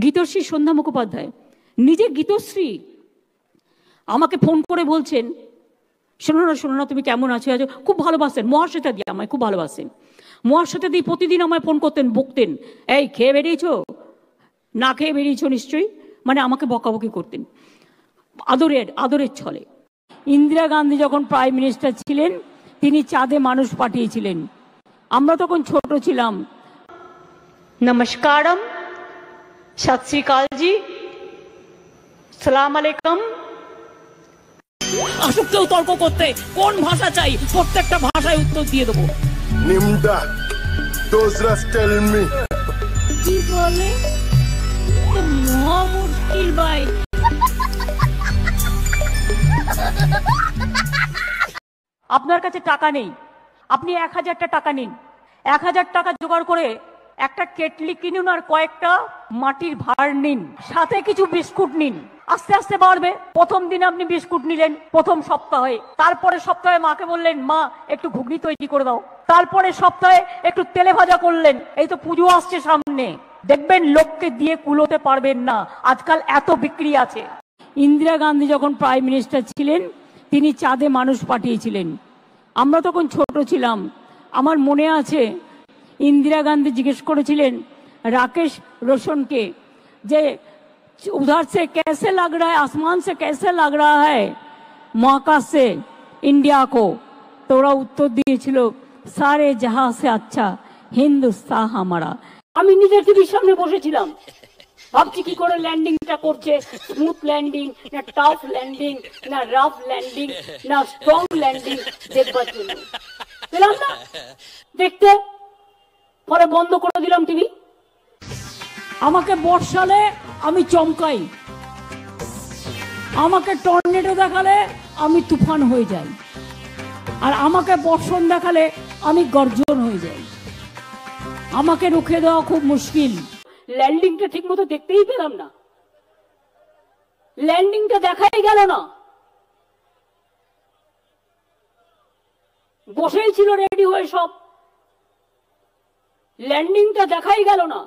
গীতশ্রী সন্ধ্যা মুখোপাধ্যায় নিজে গীতশ্রী আমাকে ফোন করে বলছেন, শোনো না তুমি কেমন আছো? খুব ভালোবাসেন মহাশ্বেতা দি, আমায় খুব ভালোবাসেন। মহাশ্বেতা দি প্রতিদিন আমায় ফোন করতেন, বকতেন, এই খেয়ে বেরিয়েছো, না খেয়ে বেরিয়েছো নিশ্চয়ই, মানে আমাকে বকাবকি করতেন আদরের ছলে। ইন্দিরা গান্ধী যখন প্রাইম মিনিস্টার ছিলেন তিনি চাঁদে মানুষ পাঠিয়েছিলেন, আমরা তখন ছোট ছিলাম। নমস্কারম, সত শ্রী অকাল জি, সালাম আলাইকুম। আসুক কেউ তর্ক করতে, কোন ভাষা চাই প্রত্যেকটা ভাষায় উত্তর দিয়ে দেবো। নিমদা দোসরাস টেল মি, কি বলে মহা মুশকিল ভাই। আপনার কাছে টাকা নেই, আপনি 1000টা টাকা নিন, 1000 টাকা জোগাড় করে একটা কেটলি কিনুন আর কয়েকটা মাটির ভাঁড় নিন, সাথে কিছু বিস্কুট নিন। আস্তে আস্তে বাড়বে। প্রথম দিন আপনি বিস্কুট নিলেন প্রথম সপ্তাহে, তারপরে সপ্তাহে মাকে বললেন মা একটু ঘুগনি তৈরি করে দাও, তারপরে সপ্তাহে একটু তেলে ভাজা করলেন। এই তো পুজো আসছে সামনে, দেখবেন লোককে দিয়ে কুলোতে পারবেন না, আজকাল এত বিক্রি আছে। ইন্দিরা গান্ধী যখন প্রাইম মিনিস্টার ছিলেন তিনি চাঁদে মানুষ পাঠিয়েছিলেন, আমরা তখন ছোট ছিলাম। আমার মনে আছে ইন্দিরা গান্ধী জিজ্ঞেস করেছিলেন রাকেশ রোশনকে যে उधर से कैसे लग रहा है, आसमान से कैसे लग रहा है महाकाश से इंडिया को? तो ওরা উত্তর দিয়েছিল সারে জাহাঁ সে আচ্ছা হিন্দুস্তান হামারা। আমি নিজের টিভির সামনে বসেছিলাম, ভাবছি কি করে ল্যান্ডিংটা করছে, স্মুথ ল্যান্ডিং না টাফ ল্যান্ডিং না রাফ ল্যান্ডিং না স্ট্রং ল্যান্ডিং দেখবার জন্য। পেলাম না দেখতে, পরে বন্ধ করে দিলাম টিভি। আমাকে বর্ষালে আমি চমকাই, আমাকে টর্নেডো দেখালে আমি তুফান হয়ে যাই, আর আমাকে বর্ষণ দেখালে আমি গর্জন হয়ে যাই। আমাকে রুখে দেওয়া খুব মুশকিল। ল্যান্ডিংটা ঠিক মতো দেখতেই পেলাম না, ল্যান্ডিংটা দেখাই গেল না, বসেই ছিল রেডি হয়ে সব, ল্যান্ডিংটা দেখাই গেল না।